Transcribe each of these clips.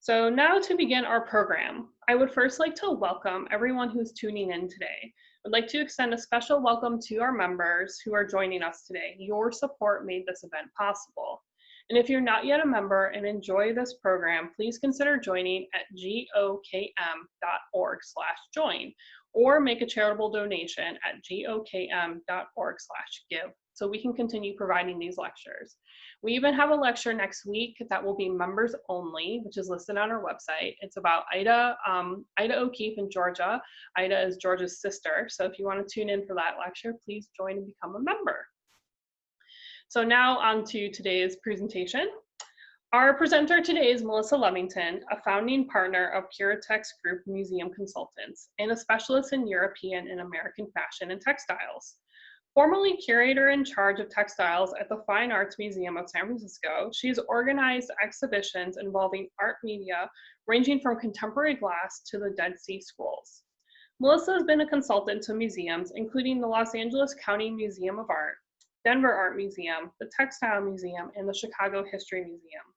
So now to begin our program, I would first like to welcome everyone who's tuning in today. I'd like to extend a special welcome to our members who are joining us today. Your support made this event possible. And if you're not yet a member and enjoy this program, please consider joining at gokm.org/join or make a charitable donation at gokm.org/give so we can continue providing these lectures. We even have a lecture next week that will be members only, which is listed on our website. It's about Ida O'Keefe in Georgia. Ida is Georgia's sister. So if you want to tune in for that lecture, please join and become a member. So now on to today's presentation. Our presenter today is Melissa Leventon, a founding partner of Curatrix Group Museum Consultants and a specialist in European and American fashion and textiles. Formerly curator-in-charge of textiles at the Fine Arts Museum of San Francisco, she's organized exhibitions involving art media ranging from contemporary glass to the Dead Sea Scrolls. Melissa has been a consultant to museums, including the Los Angeles County Museum of Art, Denver Art Museum, the Textile Museum, and the Chicago History Museum.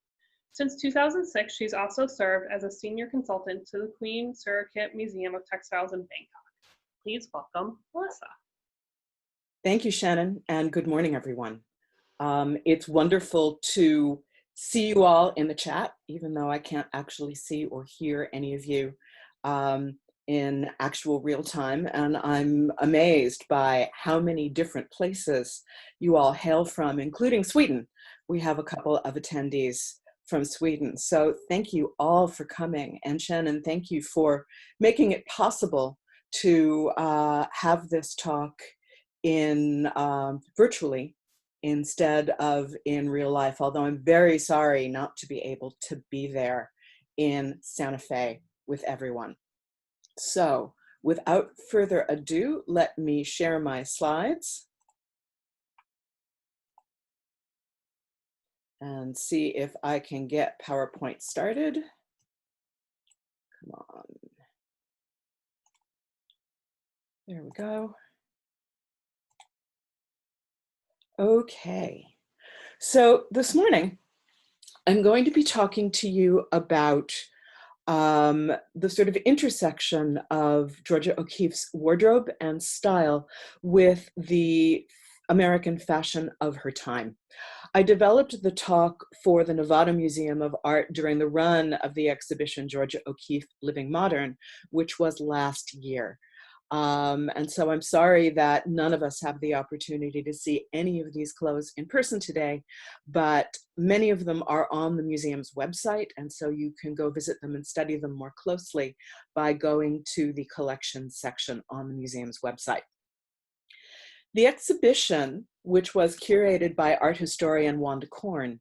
Since 2006, she's also served as a senior consultant to the Queen Sirikit Museum of Textiles in Bangkok. Please welcome Melissa. Thank you, Shannon, and good morning, everyone. It's wonderful to see you all in the chat, even though I can't actually see or hear any of you in actual real time. And I'm amazed by how many different places you all hail from, including Sweden. We have a couple of attendees from Sweden. So thank you all for coming. And Shannon, thank you for making it possible to have this talk in virtually instead of in real life, although I'm very sorry not to be able to be there in Santa Fe with everyone. So without further ado, let me share my slides and see if I can get PowerPoint started. Come on. There we go. Okay, so this morning I'm going to be talking to you about the sort of intersection of Georgia O'Keeffe's wardrobe and style with the American fashion of her time. I developed the talk for the Nevada Museum of Art during the run of the exhibition Georgia O'Keeffe Living Modern, which was last year. And so I'm sorry that none of us have the opportunity to see any of these clothes in person today, but many of them are on the museum's website, and so you can go visit them and study them more closely by going to the collections section on the museum's website. The exhibition, which was curated by art historian Wanda Korn,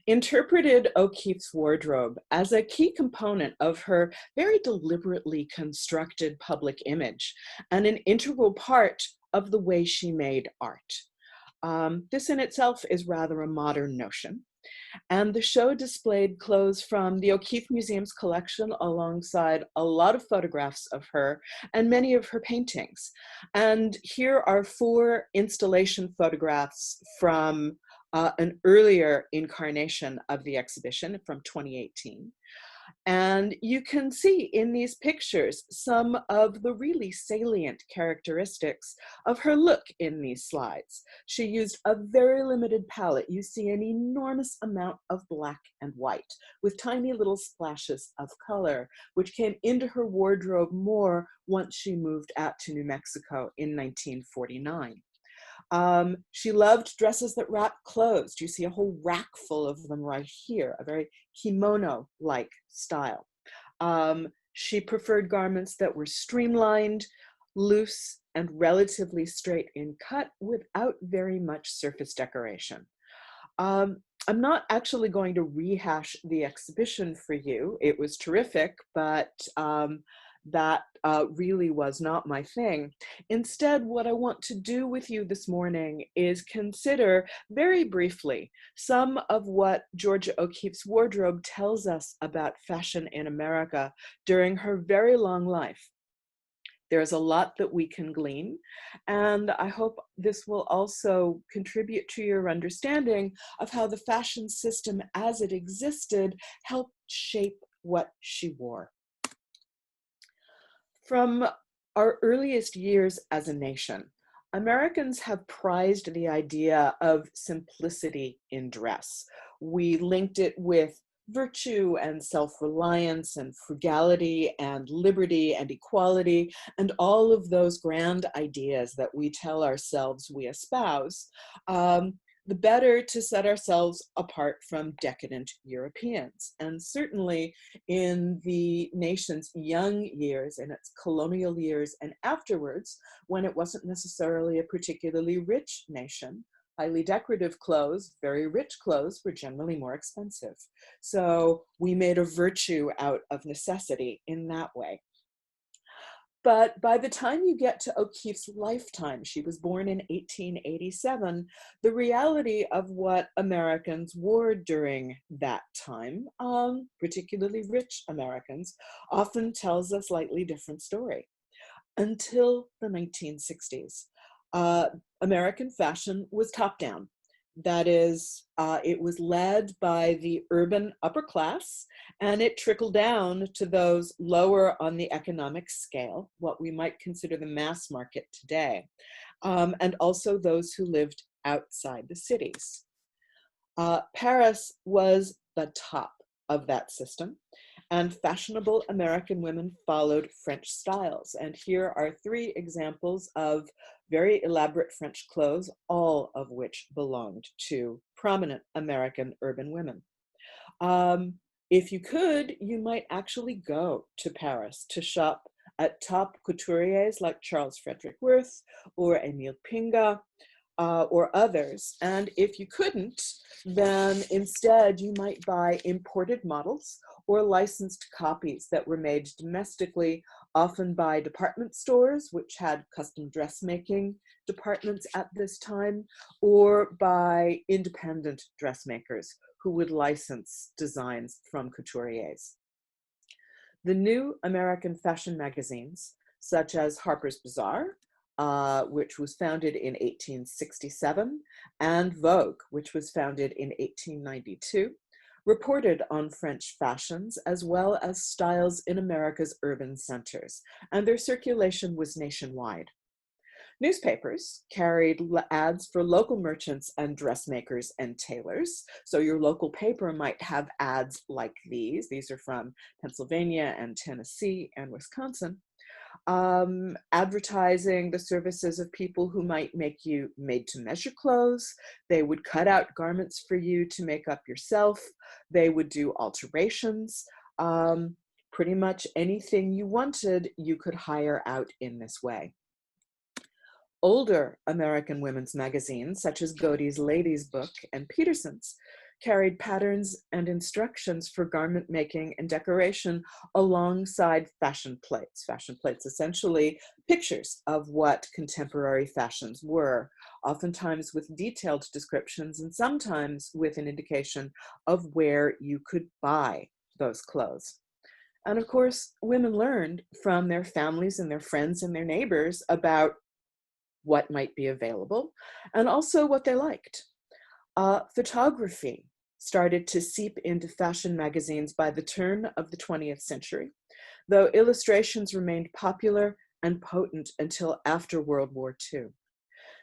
interpreted O'Keeffe's wardrobe as a key component of her very deliberately constructed public image and an integral part of the way she made art. This in itself is rather a modern notion. And the show displayed clothes from the O'Keeffe Museum's collection alongside a lot of photographs of her and many of her paintings. And here are 4 installation photographs from an earlier incarnation of the exhibition from 2018. And you can see in these pictures some of the really salient characteristics of her look in these slides. She used a very limited palette. You see an enormous amount of black and white with tiny little splashes of color, which came into her wardrobe more once she moved out to New Mexico in 1949. She loved dresses that wrapped clothes. You see a whole rack full of them right here, a very kimono-like style. She preferred garments that were streamlined, loose, and relatively straight in cut without very much surface decoration. I'm not actually going to rehash the exhibition for you. It was terrific, but that really was not my thing. Instead, what I want to do with you this morning is consider very briefly some of what Georgia O'Keeffe's wardrobe tells us about fashion in America during her very long life. There's a lot that we can glean, and I hope this will also contribute to your understanding of how the fashion system as it existed helped shape what she wore. From our earliest years as a nation, Americans have prized the idea of simplicity in dress. We linked it with virtue and self-reliance and frugality and liberty and equality and all of those grand ideas that we tell ourselves we espouse, the better to set ourselves apart from decadent Europeans. And certainly in the nation's young years, in its colonial years and afterwards, when it wasn't necessarily a particularly rich nation, highly decorative clothes, very rich clothes were generally more expensive. So we made a virtue out of necessity in that way. But by the time you get to O'Keeffe's lifetime, she was born in 1887, the reality of what Americans wore during that time, particularly rich Americans, often tells a slightly different story. Until the 1960s, American fashion was top-down. That is, it was led by the urban upper class, and it trickled down to those lower on the economic scale, what we might consider the mass market today, and also those who lived outside the cities. Paris was the top of that system, and fashionable American women followed French styles. And here are 3 examples of very elaborate French clothes, all of which belonged to prominent American urban women. If you could, you might actually go to Paris to shop at top couturiers like Charles Frederick Worth or Émile Pinga, or others. And if you couldn't, then instead you might buy imported models or licensed copies that were made domestically, often by department stores, which had custom dressmaking departments at this time, or by independent dressmakers who would license designs from couturiers. The new American fashion magazines, such as Harper's Bazaar, which was founded in 1867, and Vogue, which was founded in 1892, reported on French fashions as well as styles in America's urban centers, and their circulation was nationwide. Newspapers carried ads for local merchants and dressmakers and tailors. So your local paper might have ads like these. These are from Pennsylvania and Tennessee and Wisconsin, advertising the services of people who might make you made-to-measure clothes. They would cut out garments for you to make up yourself. They would do alterations. Pretty much anything you wanted, you could hire out in this way. Older American women's magazines, such as Godey's Ladies Book and Peterson's, carried patterns and instructions for garment making and decoration alongside fashion plates. Fashion plates, essentially pictures of what contemporary fashions were, oftentimes with detailed descriptions and sometimes with an indication of where you could buy those clothes. And of course, women learned from their families and their friends and their neighbors about what might be available and also what they liked. Photography started to seep into fashion magazines by the turn of the 20th century, though illustrations remained popular and potent until after World War II.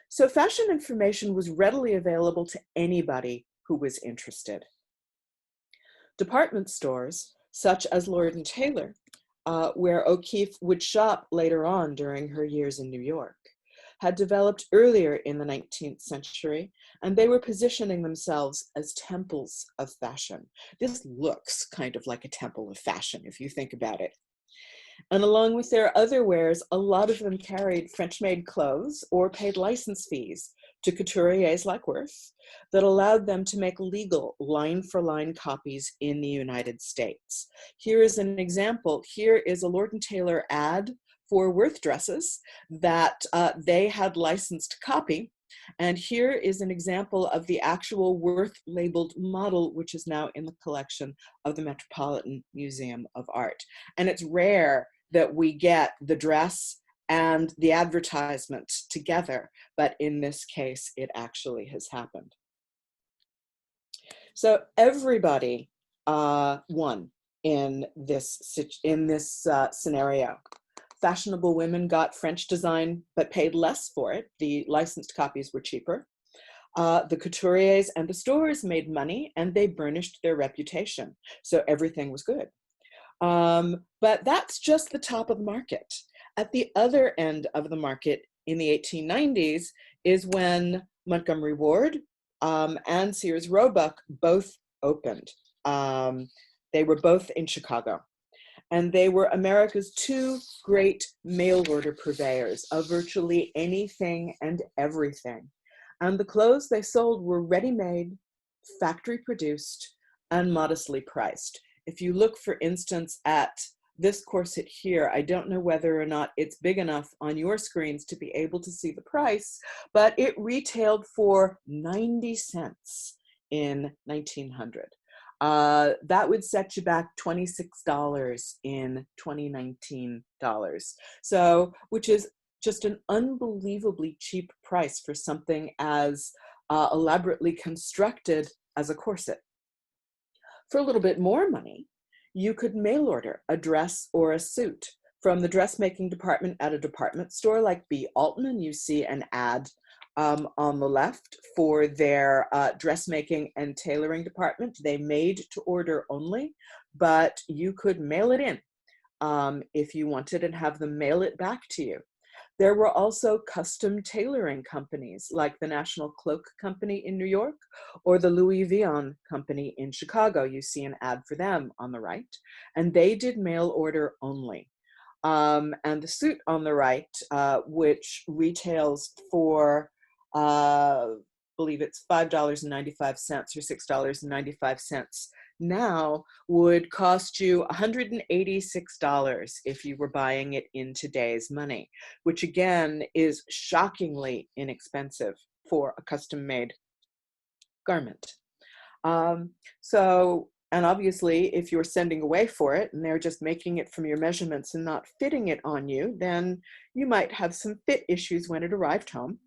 So fashion information was readily available to anybody who was interested. Department stores, such as Lord & Taylor, where O'Keeffe would shop later on during her years in New York, had developed earlier in the 19th century, and they were positioning themselves as temples of fashion. This looks kind of like a temple of fashion, if you think about it. And along with their other wares, a lot of them carried French-made clothes or paid license fees to couturiers like Worth that allowed them to make legal line-for-line copies in the United States. Here is an example. Here is a Lord & Taylor ad for Worth dresses that they had licensed copy. And here is an example of the actual Worth labeled model, which is now in the collection of the Metropolitan Museum of Art. And it's rare that we get the dress and the advertisement together, but in this case, it actually has happened. So everybody won in this scenario. Fashionable women got French design, but paid less for it. The licensed copies were cheaper. The couturiers and the stores made money, and they burnished their reputation. So everything was good. But that's just the top of the market. At the other end of the market in the 1890s is when Montgomery Ward and Sears Roebuck both opened. They were both in Chicago. And they were America's two great mail order purveyors of virtually anything and everything. And the clothes they sold were ready-made, factory-produced, and modestly priced. If you look, for instance, at this corset here, I don't know whether or not it's big enough on your screens to be able to see the price, but it retailed for 90 cents in 1900. That would set you back $26 in 2019 dollars. So, which is just an unbelievably cheap price for something as elaborately constructed as a corset. For a little bit more money, you could mail order a dress or a suit from the dressmaking department at a department store like B. Alton, and you see an ad on the left for their dressmaking and tailoring department. They made to order only, but you could mail it in if you wanted and have them mail it back to you. There were also custom tailoring companies like the National Cloak Company in New York or the Louis Vuitton Company in Chicago. You see an ad for them on the right, and they did mail order only. And the suit on the right, which retails for I believe it's $5.95 or $6.95 now, would cost you $186 if you were buying it in today's money, which again is shockingly inexpensive for a custom-made garment. And obviously, if you're sending away for it and they're just making it from your measurements and not fitting it on you, then you might have some fit issues when it arrived home.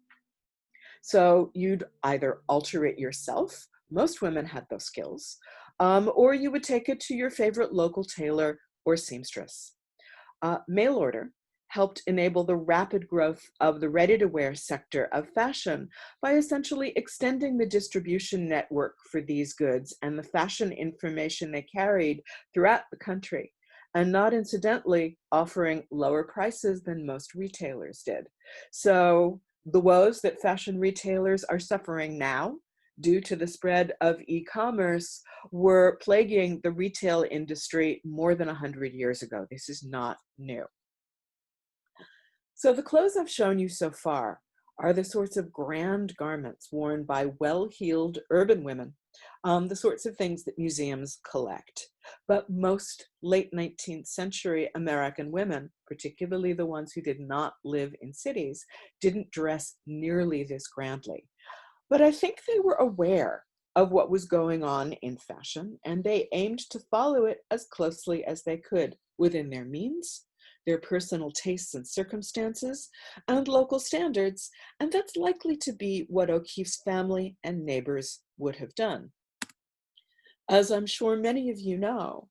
So you'd either alter it yourself. Most women had those skills. Or you would take it to your favorite local tailor or seamstress. Mail order helped enable the rapid growth of the ready-to-wear sector of fashion by essentially extending the distribution network for these goods and the fashion information they carried throughout the country, and not incidentally offering lower prices than most retailers did. So the woes that fashion retailers are suffering now due to the spread of e-commerce were plaguing the retail industry more than 100 years ago. This is not new. So the clothes I've shown you so far are the sorts of grand garments worn by well-heeled urban women, the sorts of things that museums collect. But most late 19th century American women, particularly the ones who did not live in cities, didn't dress nearly this grandly. But I think they were aware of what was going on in fashion, and they aimed to follow it as closely as they could within their means, their personal tastes and circumstances, and local standards, and that's likely to be what O'Keeffe's family and neighbors would have done. As I'm sure many of you know,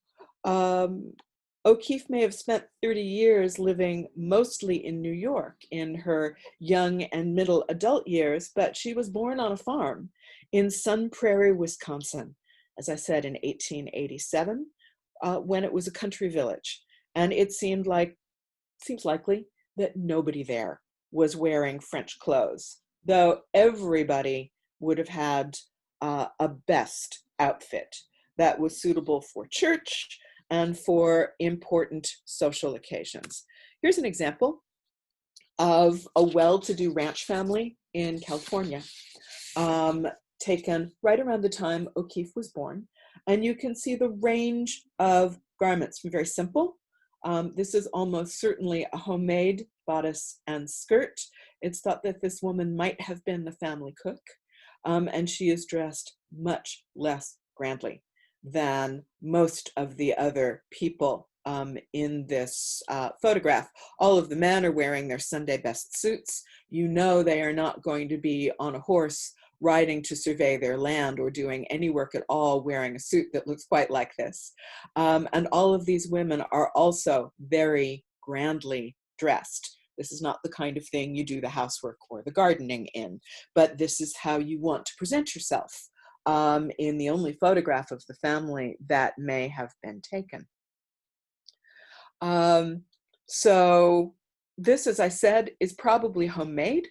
O'Keeffe may have spent 30 years living mostly in New York in her young and middle adult years, but she was born on a farm in Sun Prairie, Wisconsin, as I said, in 1887, when it was a country village. And it seems likely that nobody there was wearing French clothes, though everybody would have had a best outfit that was suitable for church and for important social occasions. Here's an example of a well-to-do ranch family in California, taken right around the time O'Keeffe was born. And you can see the range of garments from very simple. This is almost certainly a homemade bodice and skirt. It's thought that this woman might have been the family cook, and she is dressed much less grandly than most of the other people in this photograph. All of the men are wearing their Sunday best suits. You know they are not going to be on a horse riding to survey their land or doing any work at all wearing a suit that looks quite like this. And all of these women are also very grandly dressed. This is not the kind of thing you do the housework or the gardening in, but this is how you want to present yourself in the only photograph of the family that may have been taken. So this, as I said, is probably homemade.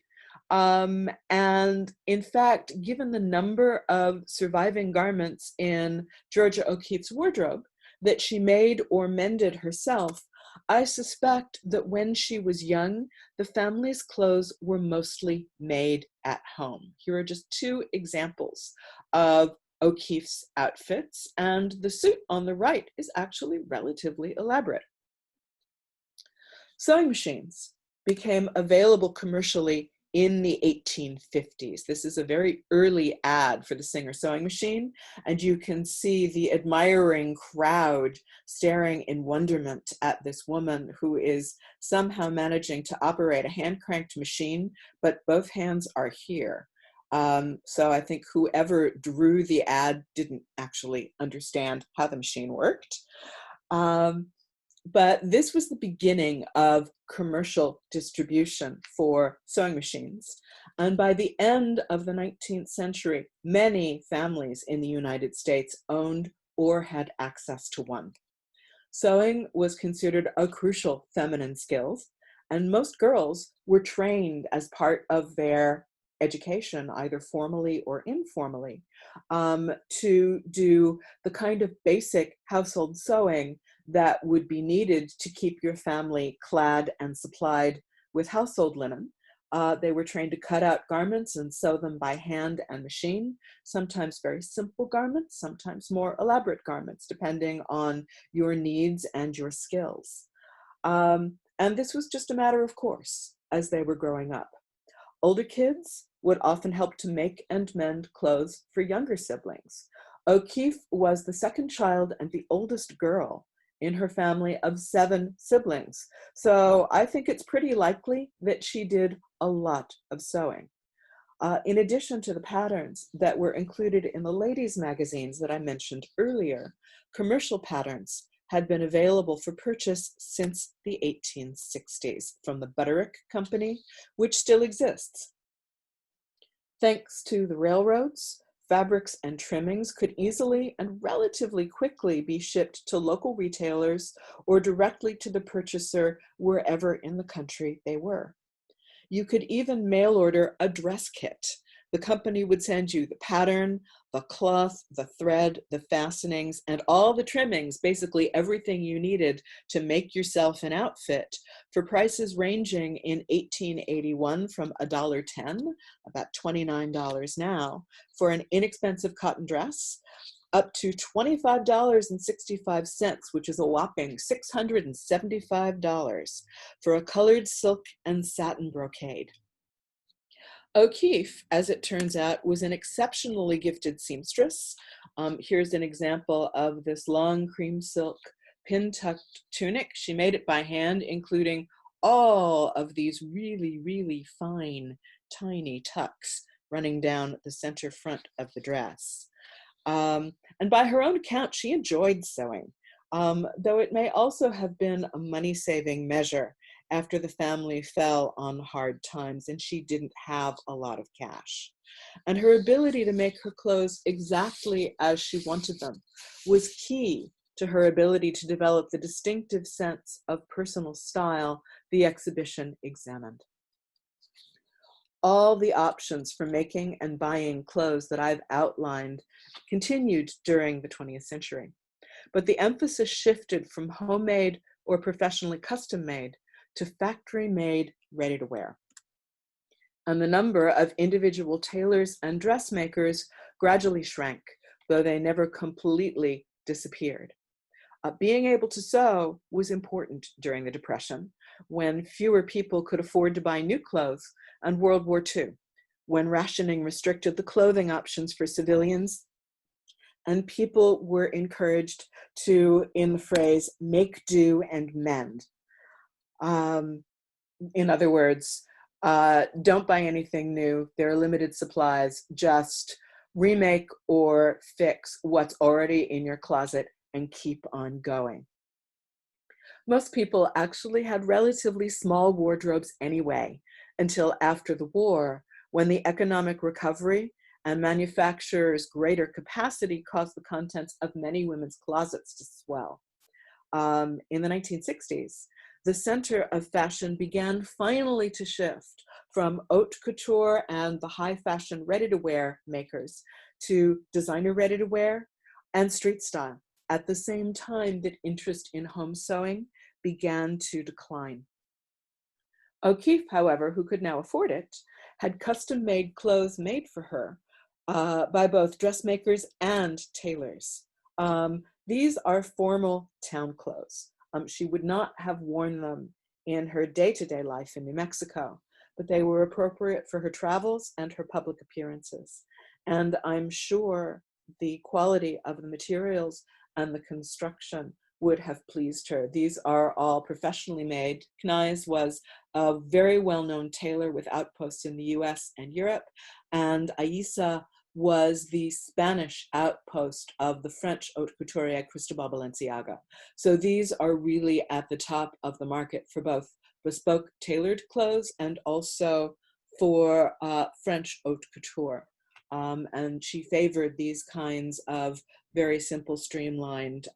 And in fact, given the number of surviving garments in Georgia O'Keeffe's wardrobe that she made or mended herself, I suspect that when she was young, the family's clothes were mostly made at home. Here are just two examples of O'Keeffe's outfits, and the suit on the right is actually relatively elaborate. Sewing machines became available commercially in the 1850s. This is a very early ad for the Singer sewing machine, and you can see the admiring crowd staring in wonderment at this woman who is somehow managing to operate a hand-cranked machine, but both hands are here. So I think whoever drew the ad didn't actually understand how the machine worked. But this was the beginning of commercial distribution for sewing machines. And by the end of the 19th century, many families in the United States owned or had access to one. Sewing was considered a crucial feminine skill, and most girls were trained as part of their education, either formally or informally, to do the kind of basic household sewing that would be needed to keep your family clad and supplied with household linen. They were trained to cut out garments and sew them by hand and machine, sometimes very simple garments, sometimes more elaborate garments, depending on your needs and your skills. And this was just a matter of course as they were growing up. Older kids would often help to make and mend clothes for younger siblings. O'Keeffe was the second child and the oldest girl in her family of 7 siblings. So I think it's pretty likely that she did a lot of sewing. In addition to the patterns that were included in the ladies' magazines that I mentioned earlier, commercial patterns had been available for purchase since the 1860s from the Butterick Company, which still exists. Thanks to the railroads, fabrics and trimmings could easily and relatively quickly be shipped to local retailers or directly to the purchaser wherever in the country they were. You could even mail order a dress kit. The company would send you the pattern, the cloth, the thread, the fastenings, and all the trimmings, basically everything you needed to make yourself an outfit, for prices ranging in 1881 from $1.10, about $29 now, for an inexpensive cotton dress, up to $25.65, which is a whopping $675 for a colored silk and satin brocade. O'Keeffe, as it turns out, was an exceptionally gifted seamstress. Here's an example of this long cream silk pin-tucked tunic. She made it by hand, including all of these really, really fine, tiny tucks running down the center front of the dress. And by her own account, she enjoyed sewing, though it may also have been a money-saving measure after the family fell on hard times and she didn't have a lot of cash. And her ability to make her clothes exactly as she wanted them was key to her ability to develop the distinctive sense of personal style the exhibition examined. All the options for making and buying clothes that I've outlined continued during the 20th century, but the emphasis shifted from homemade or professionally custom-made to factory-made, ready-to-wear. And the number of individual tailors and dressmakers gradually shrank, though they never completely disappeared. Being able to sew was important during the Depression, when fewer people could afford to buy new clothes, and World War II, when rationing restricted the clothing options for civilians, and people were encouraged to, in the phrase, make do and mend. In other words, Don't buy anything new. There are limited supplies. Just remake or fix what's already in your closet and keep on going. Most people actually had relatively small wardrobes anyway, until after the war, when the economic recovery and manufacturers' greater capacity caused the contents of many women's closets to swell. In the 1960s, the center of fashion began finally to shift from haute couture and the high fashion ready-to-wear makers to designer ready-to-wear and street style, at the same time that interest in home sewing began to decline. O'Keeffe, however, who could now afford it, had custom-made clothes made for her by both dressmakers and tailors. These are formal town clothes. She would not have worn them in her day-to-day life in New Mexico, but they were appropriate for her travels and her public appearances. And I'm sure the quality of the materials and the construction would have pleased her. These are all professionally made. Knies was a very well-known tailor with outposts in the US and Europe, and Aisa was the Spanish outpost of the French haute couturier Cristobal Balenciaga. So these are really at the top of the market for both bespoke tailored clothes and also for French haute couture. And she favored these kinds of very simple, streamlined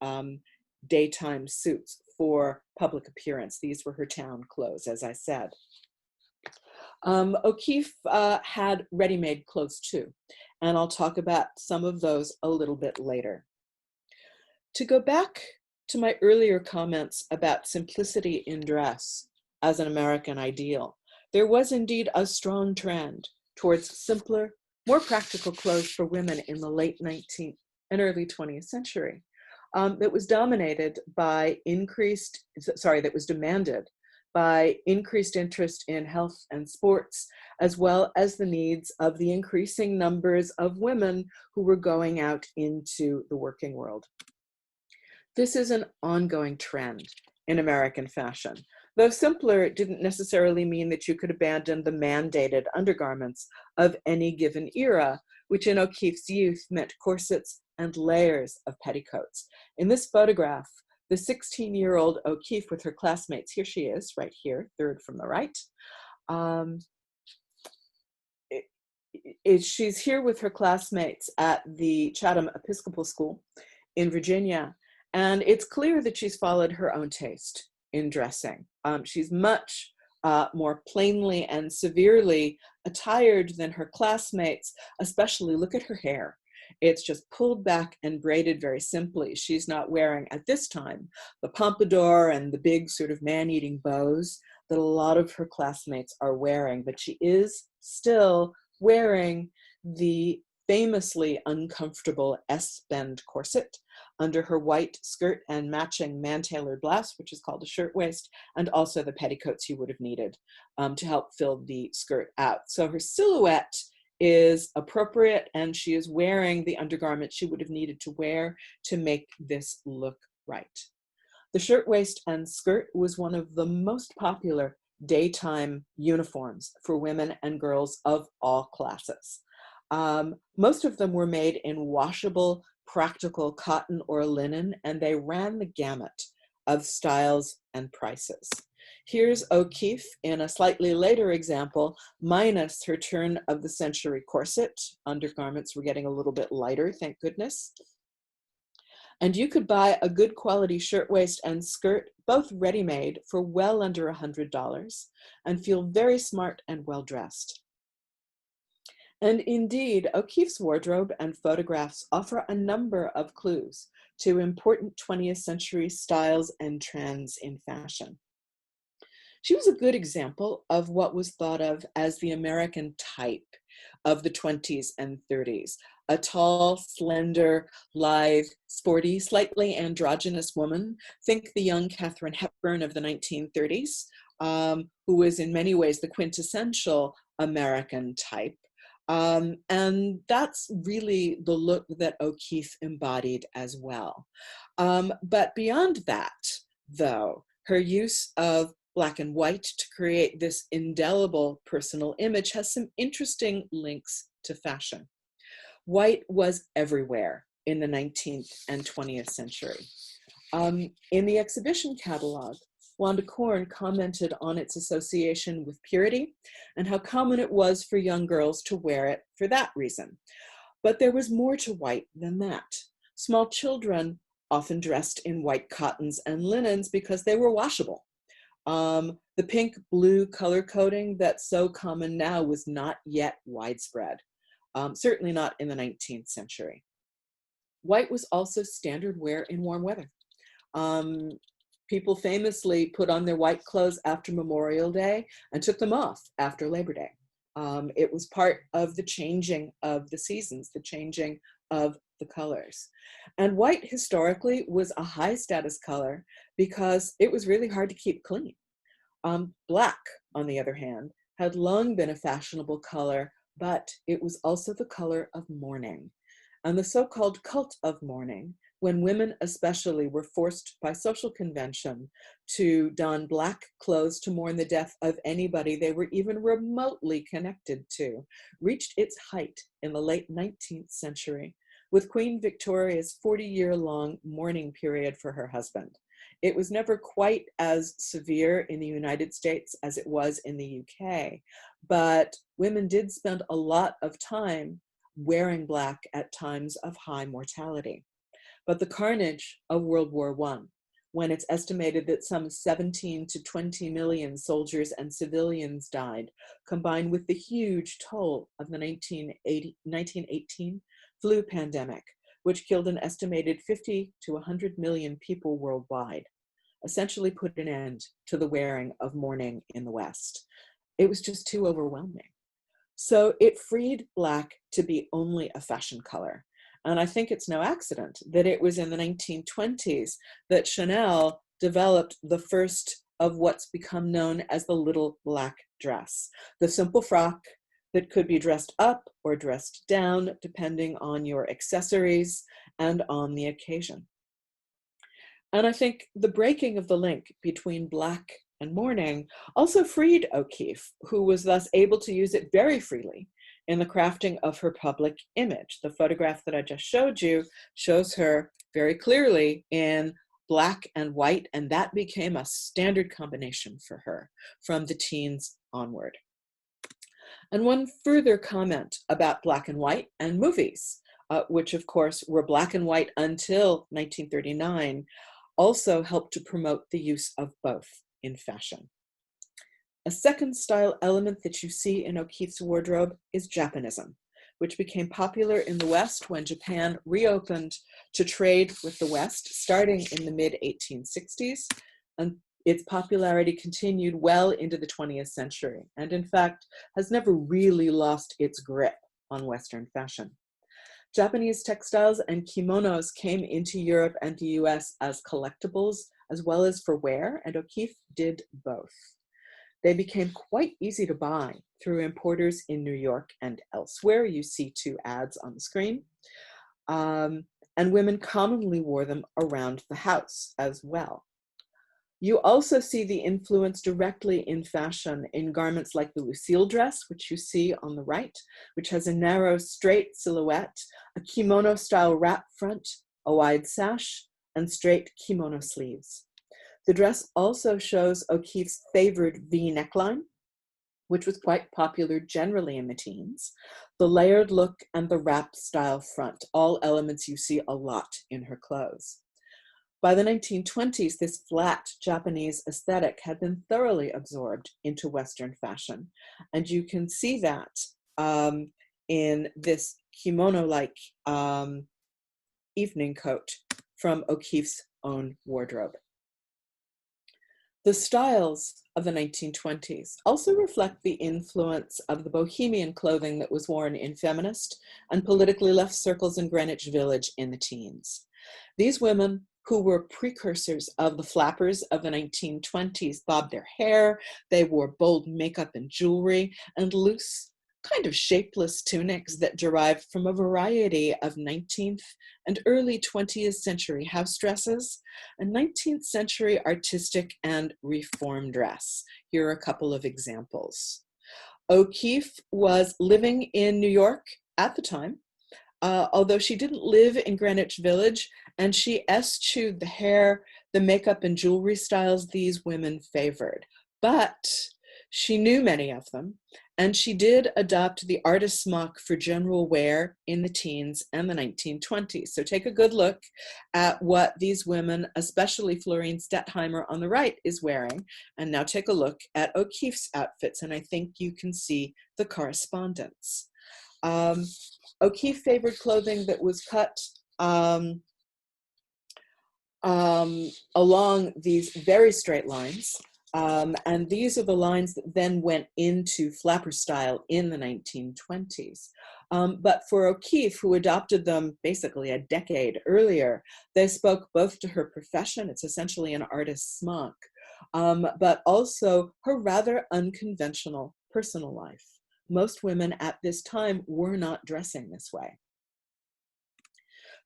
daytime suits for public appearance. These were her town clothes, as I said. O'Keeffe had ready-made clothes too, and I'll talk about some of those a little bit later. To go back to my earlier comments about simplicity in dress as an American ideal, there was indeed a strong trend towards simpler, more practical clothes for women in the late 19th and early 20th century. That was demanded by increased interest in health and sports, as well as the needs of the increasing numbers of women who were going out into the working world. This is an ongoing trend in American fashion. Though simpler didn't necessarily mean that you could abandon the mandated undergarments of any given era, which in O'Keeffe's youth meant corsets and layers of petticoats. In this photograph, the 16-year-old O'Keeffe with her classmates, here she is, right here, third from the right. She's here with her classmates at the Chatham Episcopal School in Virginia, and it's clear that she's followed her own taste in dressing. She's much more plainly and severely attired than her classmates, especially look at her hair. It's just pulled back and braided very simply. She's not wearing, at this time, the pompadour and the big sort of man-eating bows that a lot of her classmates are wearing, but she is still wearing the famously uncomfortable S-bend corset under her white skirt and matching man-tailored blouse, which is called a shirtwaist, and also the petticoats you would have needed to help fill the skirt out. So her silhouette is appropriate, and she is wearing the undergarment she would have needed to wear to make this look right. The shirtwaist and skirt was one of the most popular daytime uniforms for women and girls of all classes. Most of them were made in washable, practical cotton or linen, and they ran the gamut of styles and prices. Here's O'Keeffe in a slightly later example, minus her turn of the century corset. Undergarments were getting a little bit lighter, thank goodness. And you could buy a good quality shirtwaist and skirt, both ready-made, for well under $100 and feel very smart and well-dressed. And indeed, O'Keeffe's wardrobe and photographs offer a number of clues to important 20th century styles and trends in fashion. She was a good example of what was thought of as the American type of the 20s and 30s. A tall, slender, lithe, sporty, slightly androgynous woman. Think the young Katharine Hepburn of the 1930s, who was in many ways the quintessential American type. And that's really the look that O'Keeffe embodied as well. But beyond that, though, her use of black and white to create this indelible personal image has some interesting links to fashion. White was everywhere in the 19th and 20th century. In the exhibition catalog, Wanda Korn commented on its association with purity and how common it was for young girls to wear it for that reason. But there was more to white than that. Small children often dressed in white cottons and linens because they were washable. The pink-blue color coding that's so common now was not yet widespread, certainly not in the 19th century. White was also standard wear in warm weather. People famously put on their white clothes after Memorial Day and took them off after Labor Day. It was part of the changing of the seasons, the changing of the colors. And white historically was a high status color because it was really hard to keep clean. Black, on the other hand, had long been a fashionable color, but it was also the color of mourning. And the so-called cult of mourning, when women especially were forced by social convention to don black clothes to mourn the death of anybody they were even remotely connected to, reached its height in the late 19th century with Queen Victoria's 40-year-long mourning period for her husband. It was never quite as severe in the United States as it was in the UK, but women did spend a lot of time wearing black at times of high mortality. But the carnage of World War I, when it's estimated that some 17 to 20 million soldiers and civilians died, combined with the huge toll of the 1918 flu pandemic, which killed an estimated 50 to 100 million people worldwide, essentially put an end to the wearing of mourning in the West. It was just too overwhelming. So it freed black to be only a fashion color. And I think it's no accident that it was in the 1920s that Chanel developed the first of what's become known as the little black dress, the simple frock that could be dressed up or dressed down depending on your accessories and on the occasion. And I think the breaking of the link between black and mourning also freed O'Keeffe, who was thus able to use it very freely in the crafting of her public image. The photograph that I just showed you shows her very clearly in black and white, and that became a standard combination for her from the teens onward. And one further comment about black and white and movies, which of course were black and white until 1939, also helped to promote the use of both in fashion. A second style element that you see in O'Keeffe's wardrobe is Japanism, which became popular in the West when Japan reopened to trade with the West starting in the mid-1860s, and its popularity continued well into the 20th century, and in fact has never really lost its grip on Western fashion. Japanese textiles and kimonos came into Europe and the US as collectibles as well as for wear, and O'Keeffe did both. They became quite easy to buy through importers in New York and elsewhere. You see two ads on the screen. And women commonly wore them around the house as well. You also see the influence directly in fashion in garments like the Lucille dress, which you see on the right, which has a narrow, straight silhouette, a kimono-style wrap front, a wide sash, and straight kimono sleeves. The dress also shows O'Keeffe's favored V neckline, which was quite popular generally in the teens, the layered look, and the wrap style front, all elements you see a lot in her clothes. By the 1920s, this flat Japanese aesthetic had been thoroughly absorbed into Western fashion. And you can see that in this kimono-like evening coat from O'Keeffe's own wardrobe. The styles of the 1920s also reflect the influence of the bohemian clothing that was worn in feminist and politically left circles in Greenwich Village in the teens. These women, who were precursors of the flappers of the 1920s, bobbed their hair, they wore bold makeup and jewelry, and loose kind of shapeless tunics that derived from a variety of 19th and early 20th century house dresses, a 19th century artistic and reform dress. Here are a couple of examples. O'Keeffe was living in New York at the time, although she didn't live in Greenwich Village, and she eschewed the hair, the makeup, and jewelry styles these women favored. But she knew many of them, and she did adopt the artist smock for general wear in the teens and the 1920s. So take a good look at what these women, especially Florine Stettheimer on the right, is wearing. And now take a look at O'Keeffe's outfits, and I think you can see the correspondence. O'Keeffe favored clothing that was cut along these very straight lines. And these are the lines that then went into flapper style in the 1920s. But for O'Keeffe, who adopted them basically a decade earlier, they spoke both to her profession, it's essentially an artist's smock, but also her rather unconventional personal life. Most women at this time were not dressing this way.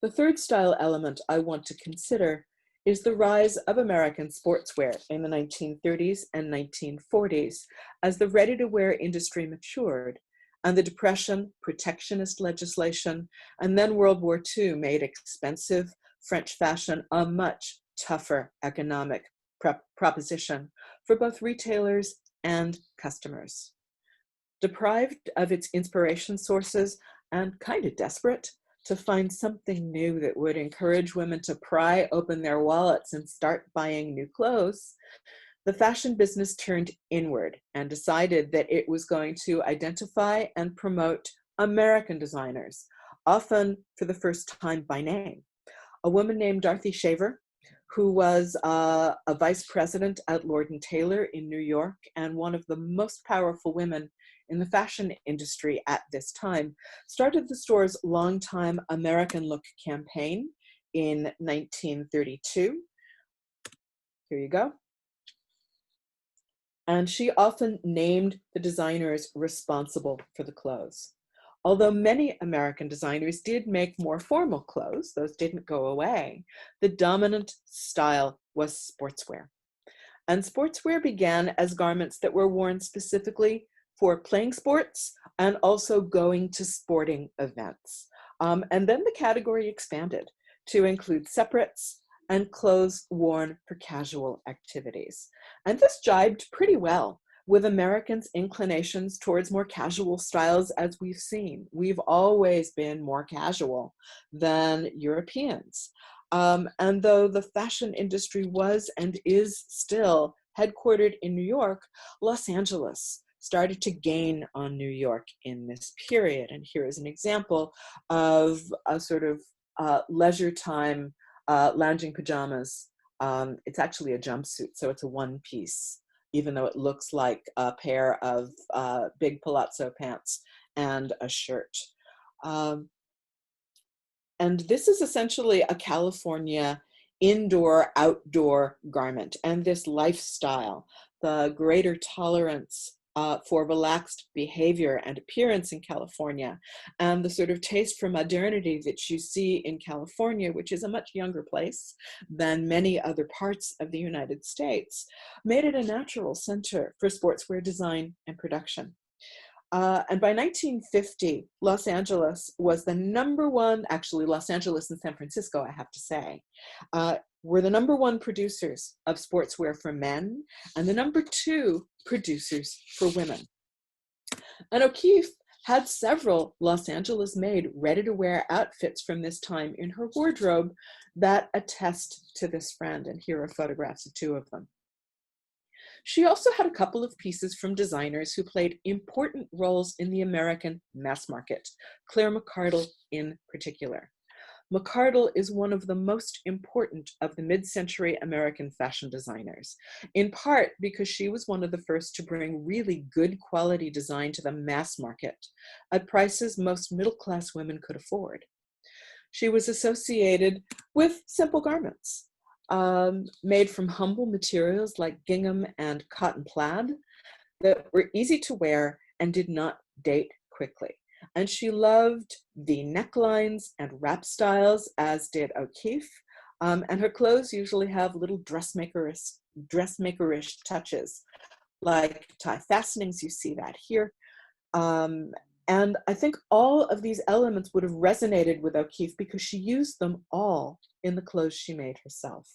The third style element I want to consider is the rise of American sportswear in the 1930s and 1940s as the ready-to-wear industry matured, and the Depression, protectionist legislation, and then World War II made expensive French fashion a much tougher economic proposition for both retailers and customers. Deprived of its inspiration sources and kind of desperate to find something new that would encourage women to pry open their wallets and start buying new clothes, the fashion business turned inward and decided that it was going to identify and promote American designers, often for the first time by name. A woman named Dorothy Shaver, who was a vice president at Lord & Taylor in New York and one of the most powerful women in the fashion industry at this time, started the store's longtime American Look campaign in 1932. Here you go. And she often named the designers responsible for the clothes. Although many American designers did make more formal clothes, those didn't go away, the dominant style was sportswear. And sportswear began as garments that were worn specifically for playing sports and also going to sporting events. And then the category expanded to include separates and clothes worn for casual activities. And this jibed pretty well with Americans' inclinations towards more casual styles, as we've seen. We've always been more casual than Europeans. And though the fashion industry was and is still headquartered in New York, Los Angeles started to gain on New York in this period. And here is an example of a sort of leisure time lounging pajamas. It's actually a jumpsuit, so it's a one piece, even though it looks like a pair of big palazzo pants and a shirt. And this is essentially a California indoor-outdoor garment. And this lifestyle, the greater tolerance for relaxed behavior and appearance in California, and the sort of taste for modernity that you see in California, which is a much younger place than many other parts of the United States, made it a natural center for sportswear design and production. And by 1950, Los Angeles was the number one, actually Los Angeles and San Francisco, I have to say, were the number one producers of sportswear for men and the number two producers for women. And O'Keeffe had several Los Angeles-made ready-to-wear outfits from this time in her wardrobe that attest to this trend, and here are photographs of two of them. She also had a couple of pieces from designers who played important roles in the American mass market, Claire McArdle in particular. McArdle is one of the most important of the mid-century American fashion designers, in part because she was one of the first to bring really good quality design to the mass market at prices most middle-class women could afford. She was associated with simple garments, made from humble materials like gingham and cotton plaid that were easy to wear and did not date quickly. And she loved the necklines and wrap styles, as did O'Keeffe. And her clothes usually have little dressmakerish touches, like tie fastenings. You see that here. And I think all of these elements would have resonated with O'Keeffe because she used them all in the clothes she made herself.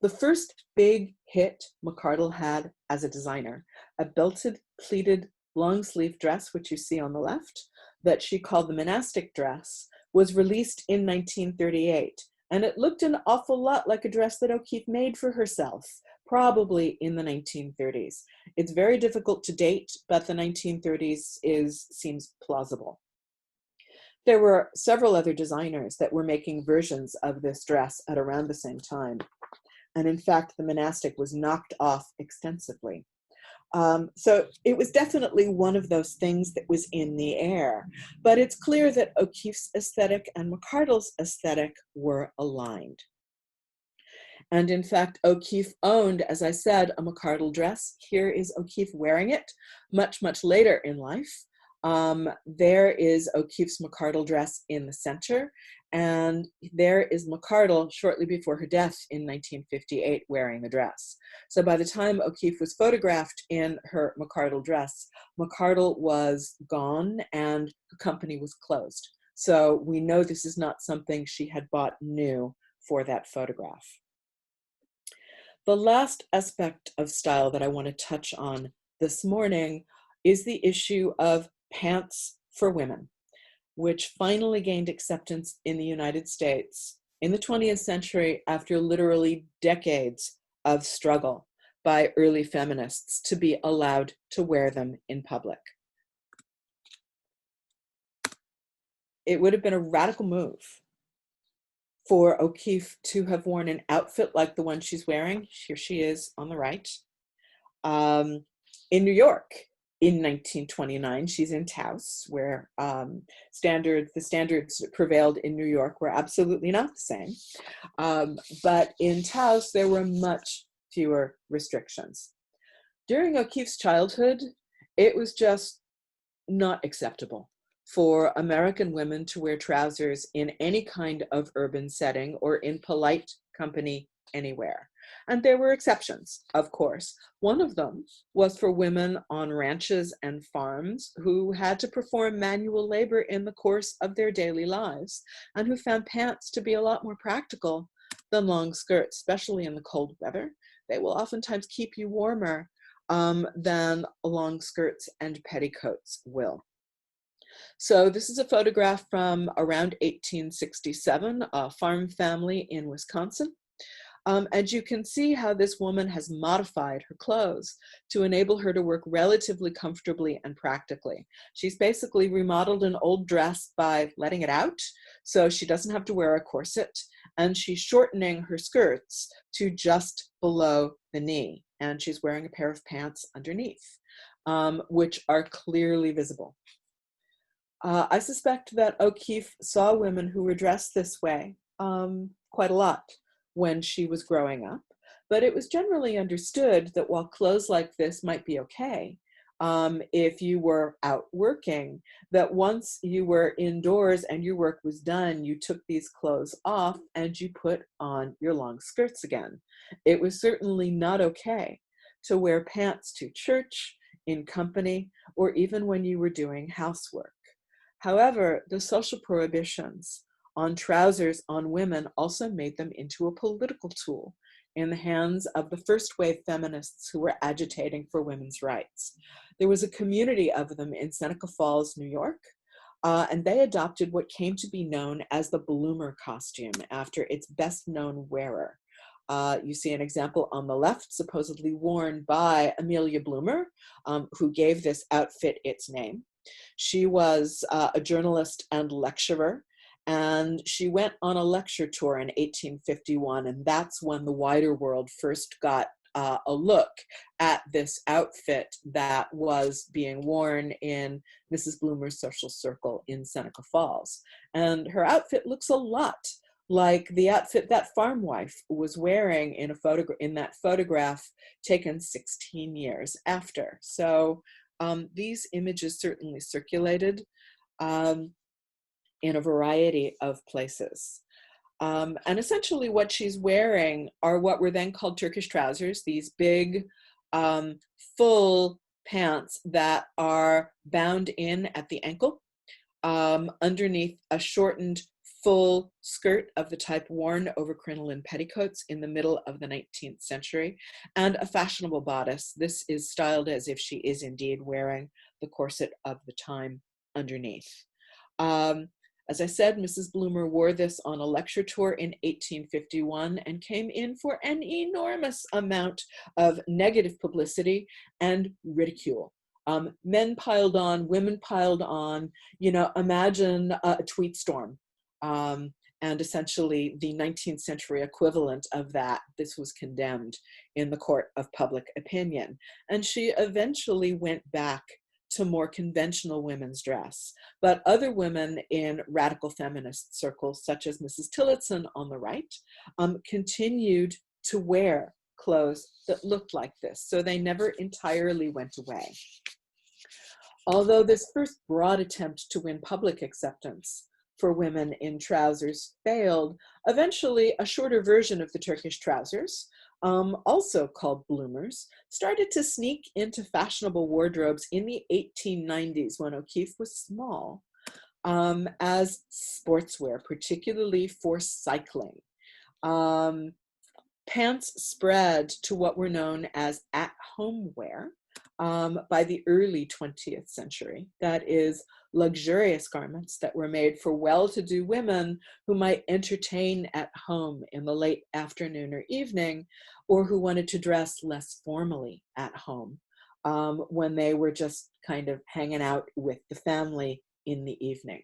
The first big hit McArdle had as a designer, a belted, pleated, long sleeve dress, which you see on the left, that she called the monastic dress, was released in 1938. And it looked an awful lot like a dress that O'Keeffe made for herself, probably in the 1930s. It's very difficult to date, but the 1930s seems plausible. There were several other designers that were making versions of this dress at around the same time. And in fact, the monastic was knocked off extensively. So it was definitely one of those things that was in the air. But it's clear that O'Keeffe's aesthetic and McArdle's aesthetic were aligned. And in fact, O'Keeffe owned, as I said, a McArdle dress. Here is O'Keeffe wearing it much, much later in life. There is O'Keeffe's McArdle dress in the center. And there is McArdle shortly before her death in 1958 wearing the dress. So by the time O'Keeffe was photographed in her McArdle dress, McArdle was gone and the company was closed. So we know this is not something she had bought new for that photograph. The last aspect of style that I want to touch on this morning is the issue of pants for women, which finally gained acceptance in the United States in the 20th century after literally decades of struggle by early feminists to be allowed to wear them in public. It would have been a radical move for O'Keeffe to have worn an outfit like the one she's wearing. Here she is on the right. In New York, in 1929, she's in Taos, where the standards that prevailed in New York were absolutely not the same. But in Taos, there were much fewer restrictions. During O'Keeffe's childhood, it was just not acceptable for American women to wear trousers in any kind of urban setting or in polite company anywhere. And there were exceptions, of course. One of them was for women on ranches and farms who had to perform manual labor in the course of their daily lives and who found pants to be a lot more practical than long skirts, especially in the cold weather. They will oftentimes keep you warmer than long skirts and petticoats will. So this is a photograph from around 1867, a farm family in Wisconsin. And you can see how this woman has modified her clothes to enable her to work relatively comfortably and practically. She's basically remodeled an old dress by letting it out, so she doesn't have to wear a corset, and she's shortening her skirts to just below the knee, and she's wearing a pair of pants underneath, which are clearly visible. I suspect that O'Keeffe saw women who were dressed this way quite a lot when she was growing up, but it was generally understood that while clothes like this might be okay, if you were out working, that once you were indoors and your work was done, you took these clothes off and you put on your long skirts again. It was certainly not okay to wear pants to church, in company, or even when you were doing housework. However, the social prohibitions on trousers on women also made them into a political tool in the hands of the first wave feminists who were agitating for women's rights. There was a community of them in Seneca Falls, New York, and they adopted what came to be known as the bloomer costume after its best known wearer. You see an example on the left, supposedly worn by Amelia Bloomer, who gave this outfit its name. She was a journalist and lecturer, and she went on a lecture tour in 1851, and that's when the wider world first got a look at this outfit that was being worn in Mrs. Bloomer's social circle in Seneca Falls. And her outfit looks a lot like the outfit that farm wife was wearing in that photograph taken 16 years after. So these images certainly circulated in a variety of places. And essentially what she's wearing are what were then called Turkish trousers, these big, full pants that are bound in at the ankle, underneath a shortened full skirt of the type worn over crinoline petticoats in the middle of the 19th century, and a fashionable bodice. This is styled as if she is indeed wearing the corset of the time underneath. As I said, Mrs. Bloomer wore this on a lecture tour in 1851 and came in for an enormous amount of negative publicity and ridicule. Men piled on, women piled on, imagine a tweet storm. And essentially the 19th century equivalent of that, this was condemned in the court of public opinion. And she eventually went back to more conventional women's dress. But other women in radical feminist circles, such as Mrs. Tillotson on the right, continued to wear clothes that looked like this. So they never entirely went away. Although this first broad attempt to win public acceptance for women in trousers failed, eventually a shorter version of the Turkish trousers, also called bloomers, started to sneak into fashionable wardrobes in the 1890s when O'Keeffe was small, as sportswear, particularly for cycling. Pants spread to what were known as at-home wear by the early 20th century. That is, luxurious garments that were made for well-to-do women who might entertain at home in the late afternoon or evening, or who wanted to dress less formally at home when they were just kind of hanging out with the family in the evening.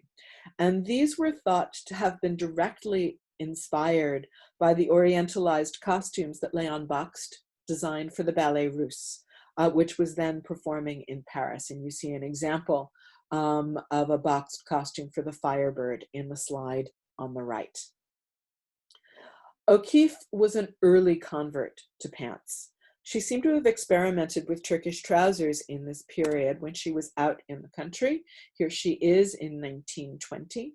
And these were thought to have been directly inspired by the orientalized costumes that Léon Bakst designed for the Ballet Russe, which was then performing in Paris. And you see an example of a Bakst costume for the Firebird in the slide on the right. O'Keeffe was an early convert to pants. She seemed to have experimented with Turkish trousers in this period when she was out in the country. Here she is in 1920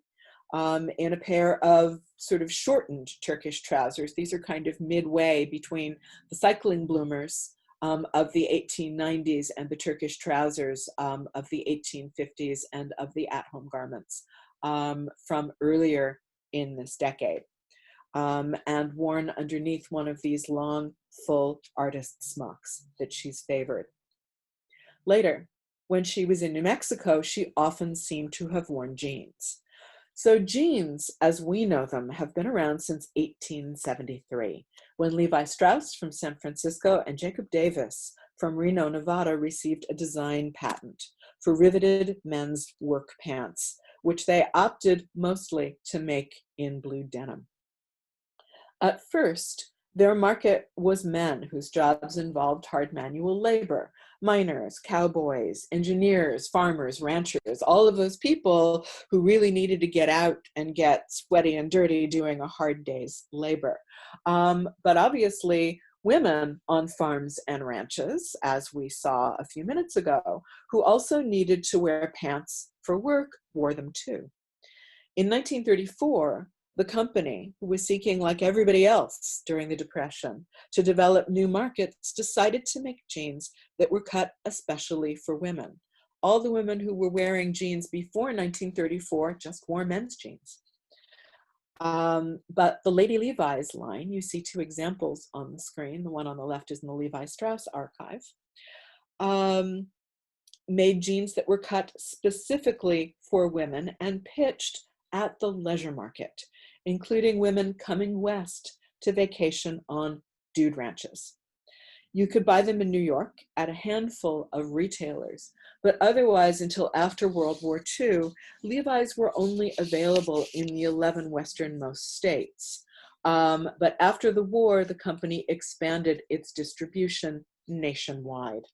in a pair of sort of shortened Turkish trousers. These are kind of midway between the cycling bloomers of the 1890s and the Turkish trousers of the 1850s and of the at-home garments from earlier in this decade, and worn underneath one of these long, full artist smocks that she's favored. Later, when she was in New Mexico, she often seemed to have worn jeans. So jeans, as we know them, have been around since 1873, when Levi Strauss from San Francisco and Jacob Davis from Reno, Nevada, received a design patent for riveted men's work pants, which they opted mostly to make in blue denim. At first, their market was men whose jobs involved hard manual labor, miners, cowboys, engineers, farmers, ranchers, all of those people who really needed to get out and get sweaty and dirty doing a hard day's labor. But obviously, women on farms and ranches, as we saw a few minutes ago, who also needed to wear pants for work, wore them too. In 1934, the company, who was seeking, like everybody else during the Depression, to develop new markets, decided to make jeans that were cut especially for women. All the women who were wearing jeans before 1934 just wore men's jeans. But the Lady Levi's line, you see two examples on the screen. The one on the left is in the Levi Strauss archive, made jeans that were cut specifically for women and pitched at the leisure market, including women coming west to vacation on dude ranches. You could buy them in New York at a handful of retailers, but otherwise, until after World War II, Levi's were only available in the 11 westernmost states. But after the war, the company expanded its distribution nationwide.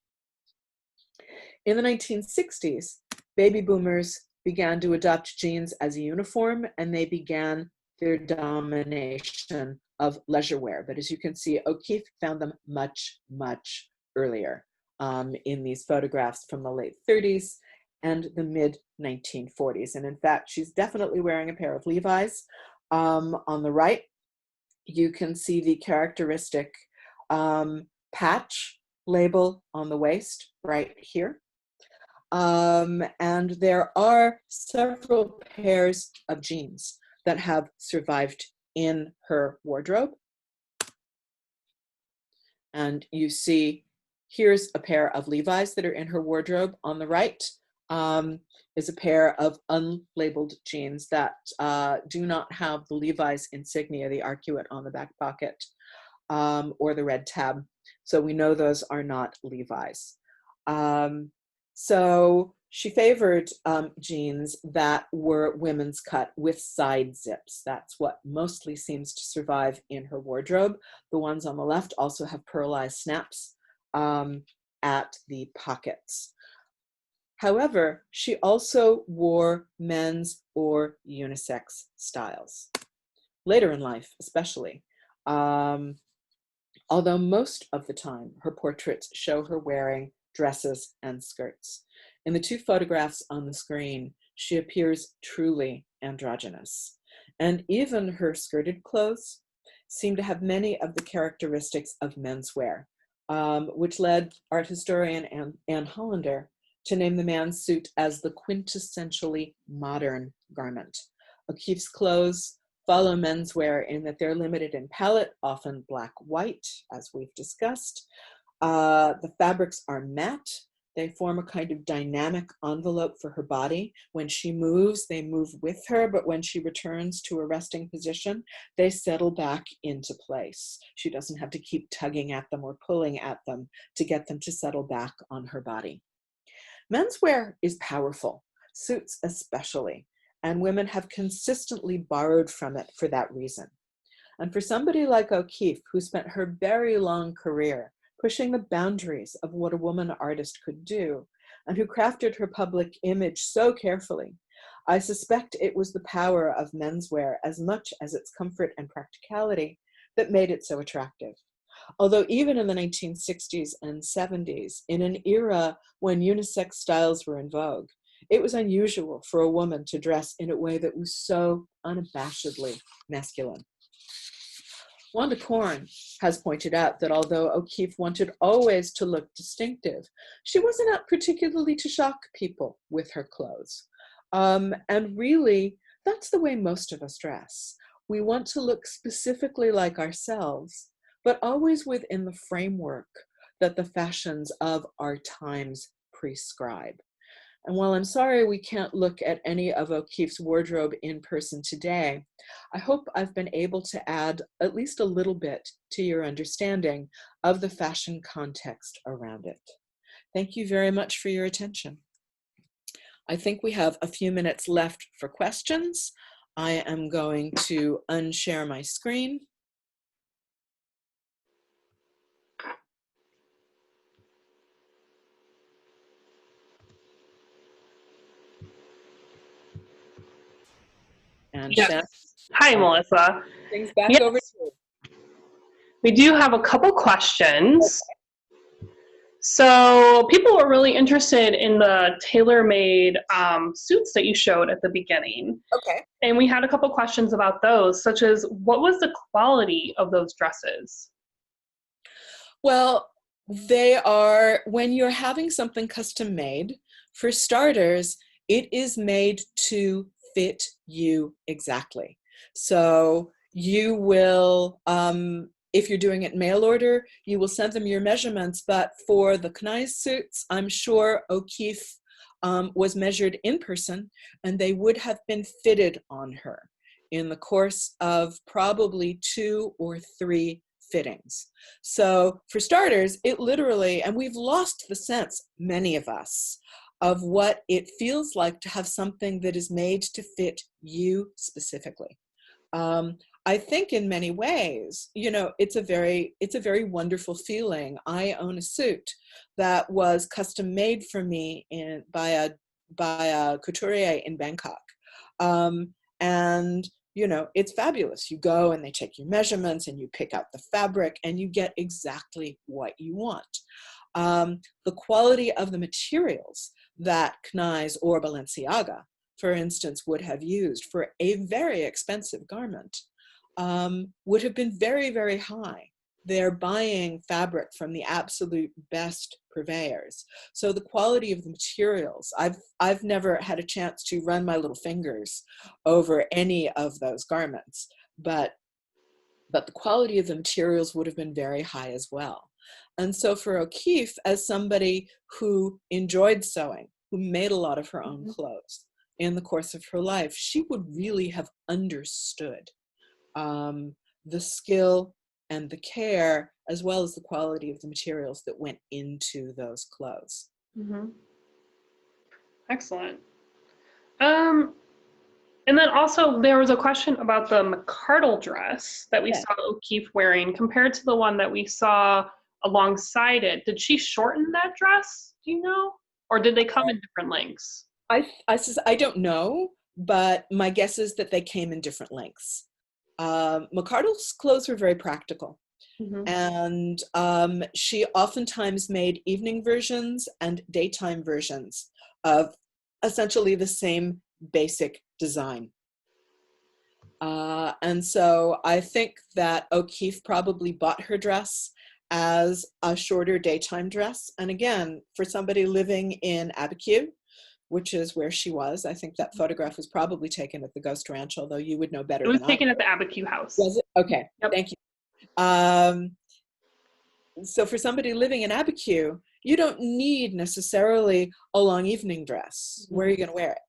In the 1960s, baby boomers began to adopt jeans as a uniform, and they began their domination of leisure wear. But as you can see, O'Keeffe found them much, much earlier. in these photographs from the late 30s and the mid 1940s. And in fact, she's definitely wearing a pair of Levi's. On the right, you can see the characteristic patch label on the waist right here. And there are several pairs of jeans that have survived in her wardrobe. And you see, here's a pair of Levi's that are in her wardrobe. On the right is a pair of unlabeled jeans that do not have the Levi's insignia, the arcuate on the back pocket, or the red tab. So we know those are not Levi's. So she favored jeans that were women's cut with side zips. That's what mostly seems to survive in her wardrobe. The ones on the left also have pearlized snaps at the pockets. However, she also wore men's or unisex styles, later in life especially. Although most of the time her portraits show her wearing dresses and skirts. In the two photographs on the screen, she appears truly androgynous. And even her skirted clothes seem to have many of the characteristics of menswear, which led art historian Anne Hollander to name the man's suit as the quintessentially modern garment. O'Keeffe's clothes follow menswear in that they're limited in palette, often black-white, as we've discussed. The fabrics are matte. They form a kind of dynamic envelope for her body. When she moves, they move with her, but when she returns to a resting position, they settle back into place. She doesn't have to keep tugging at them or pulling at them to get them to settle back on her body. Menswear is powerful, suits especially, and women have consistently borrowed from it for that reason. And for somebody like O'Keeffe, who spent her very long career pushing the boundaries of what a woman artist could do, and who crafted her public image so carefully, I suspect it was the power of menswear as much as its comfort and practicality that made it so attractive. Although even in the 1960s and 70s, in an era when unisex styles were in vogue, it was unusual for a woman to dress in a way that was so unabashedly masculine. Wanda Korn has pointed out that although O'Keeffe wanted always to look distinctive, she wasn't out particularly to shock people with her clothes. And really, that's the way most of us dress. We want to look specifically like ourselves, but always within the framework that the fashions of our times prescribe. And while I'm sorry we can't look at any of O'Keeffe's wardrobe in person today, I hope I've been able to add at least a little bit to your understanding of the fashion context around it. Thank you very much for your attention. I think we have a few minutes left for questions. I am going to unshare my screen. And Yes. Shannon, Hi, Melissa. things back Yes. over to you. We do have a couple questions. So people were really interested in the tailor-made suits that you showed at the beginning. Okay. And we had a couple questions about those, such as what was the quality of those dresses? Well, they are, when you're having something custom made, for starters, it is made to fit you exactly. So you will, if you're doing it mail order, you will send them your measurements, but for the Knies suits, I'm sure O'Keeffe was measured in person, and they would have been fitted on her in the course of probably 2 or 3 fittings. So for starters, it literally, and we've lost the sense, many of us, of what it feels like to have something that is made to fit you specifically. I think in many ways, you know, it's a very wonderful feeling. I own a suit that was custom made for me by a couturier in Bangkok. And you know, it's fabulous. You go and they take your measurements and you pick out the fabric and you get exactly what you want. The quality of the materials that Knies or Balenciaga, for instance, would have used for a very expensive garment would have been very, very high. They're buying fabric from the absolute best purveyors. So the quality of the materials, I've never had a chance to run my little fingers over any of those garments, but the quality of the materials would have been very high as well. And so for O'Keeffe, as somebody who enjoyed sewing, who made a lot of her own clothes in the course of her life, she would really have understood the skill and the care, as well as the quality of the materials that went into those clothes. Excellent. And then also there was a question about the McArdle dress that we saw O'Keeffe wearing compared to the one that we saw alongside it. Did she shorten that dress, do you know? Or did they come in different lengths? I don't know, but my guess is that they came in different lengths. McArdle's clothes were very practical. And she oftentimes made evening versions and daytime versions of essentially the same basic design. And so I think that O'Keeffe probably bought her dress as a shorter daytime dress. And again, for somebody living in Abiquiu, which is where she was, I think that photograph was probably taken at the Ghost Ranch, although you would know better than I. It was taken at the Abiquiu house. Was it? Okay, yep. Thank you. So for somebody living in Abiquiu, you don't need necessarily a long evening dress. Where are you going to wear it?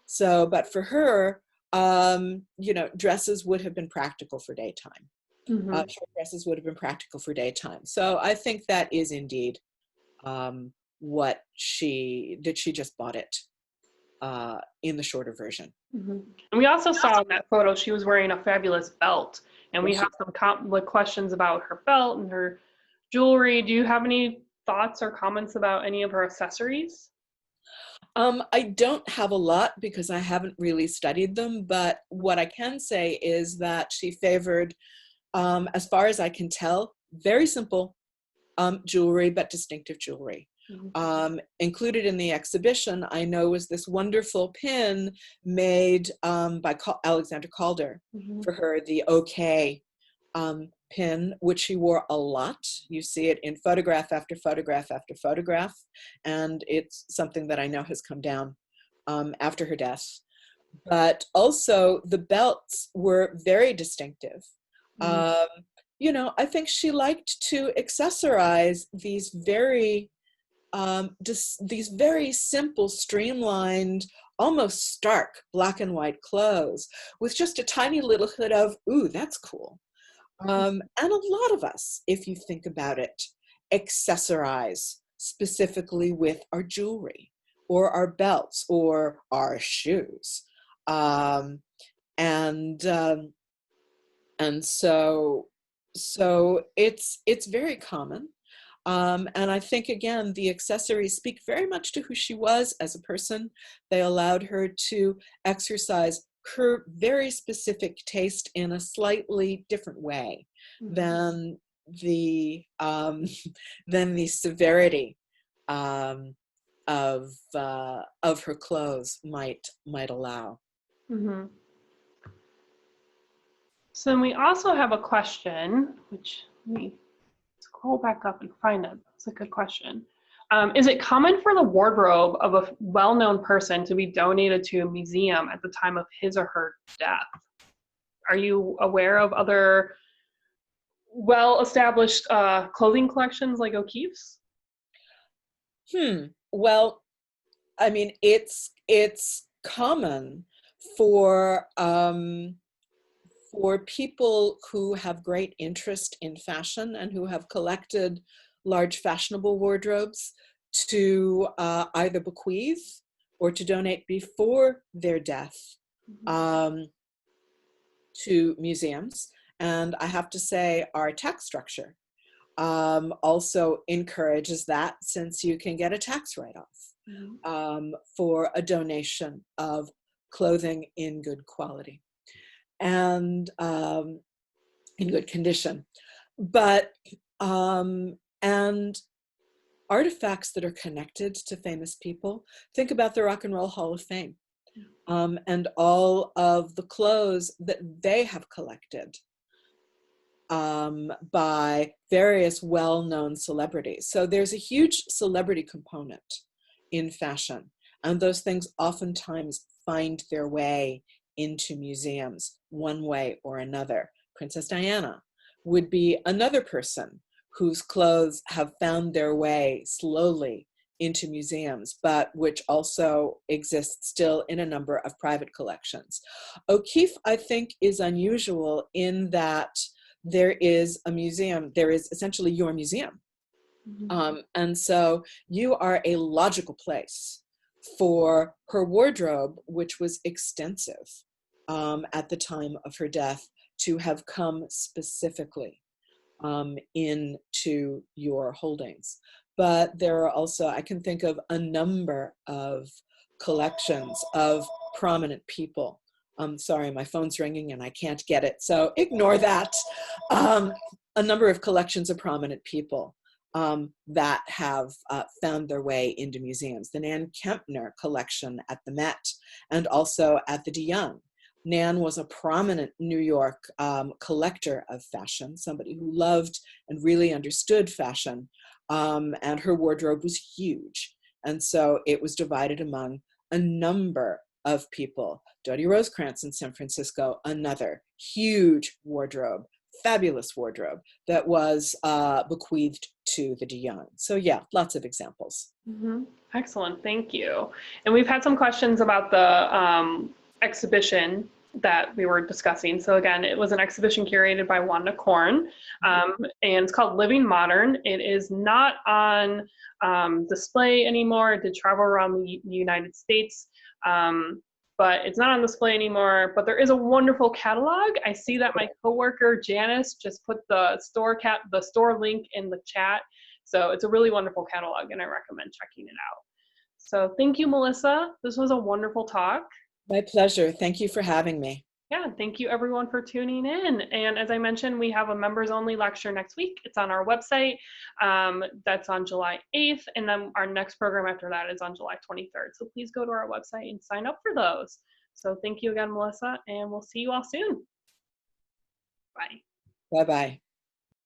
So, but for her, you know, dresses would have been practical for daytime. Short dresses would have been practical for daytime. So I think that is indeed what she just bought it in the shorter version. And we also saw in that photo she was wearing a fabulous belt, and we have some questions about her belt and her jewelry. Do you have any thoughts or comments about any of her accessories? I don't have a lot because I haven't really studied them, but what I can say is that she favored, as far as I can tell, very simple jewelry, but distinctive jewelry. Included in the exhibition, I know, was this wonderful pin made by Alexander Calder for her, the OK pin, which she wore a lot. You see it in photograph after photograph after photograph, and it's something that I know has come down after her death. But also the belts were very distinctive. You know, I think she liked to accessorize these very simple, streamlined, almost stark black and white clothes with just a tiny little hood of, ooh, that's cool. And a lot of us, if you think about it, accessorize specifically with our jewelry or our belts or our shoes. And so it's very common. And I think, again, the accessories speak very much to who she was as a person. They allowed her to exercise her very specific taste in a slightly different way than the severity of her clothes might allow. So then we also have a question, which let me scroll back up and find it. That's a good question. Is it common for the wardrobe of a well-known person to be donated to a museum at the time of his or her death? Are you aware of other well-established clothing collections like O'Keeffe's? Well, I mean, it's common for people who have great interest in fashion and who have collected large fashionable wardrobes to either bequeath or to donate before their death to museums. And I have to say, our tax structure also encourages that, since you can get a tax write-off for a donation of clothing in good quality. and in good condition. But, and artifacts that are connected to famous people. Think about the Rock and Roll Hall of Fame, and all of the clothes that they have collected by various well-known celebrities. So there's a huge celebrity component in fashion, and those things oftentimes find their way into museums one way or another. Princess Diana would be another person whose clothes have found their way slowly into museums, but which also exists still in a number of private collections. O'Keeffe, I think, is unusual in that there is a museum, there is essentially your museum. And so you are a logical place for her wardrobe, which was extensive at the time of her death, to have come specifically into your holdings. But there are also, I can think of a number of collections of prominent people. Sorry, my phone's ringing and I can't get it, so ignore that. A number of collections of prominent people that have found their way into museums. The Nan Kempner collection at the Met and also at the de Young. Nan was a prominent New York collector of fashion, somebody who loved and really understood fashion, and her wardrobe was huge. And so it was divided among a number of people. Dottie Rosecrans in San Francisco, another huge wardrobe, fabulous wardrobe that was bequeathed to the de Young. So yeah, lots of examples. Excellent, thank you. And we've had some questions about the exhibition that we were discussing. So again, it was an exhibition curated by Wanda Korn, and it's called Living Modern. It is not on display anymore. It did travel around the United States, but it's not on display anymore. But there is a wonderful catalog. I see that my coworker Janice just put the store link in the chat. So it's a really wonderful catalog, and I recommend checking it out. So thank you, Melissa. This was a wonderful talk. My pleasure. Thank you for having me. Yeah, thank you everyone for tuning in. And as I mentioned, we have a members only lecture next week. It's on our website. That's on July 8th. And then our next program after that is on July 23rd. So please go to our website and sign up for those. So thank you again, Melissa, and we'll see you all soon. Bye. Bye-bye.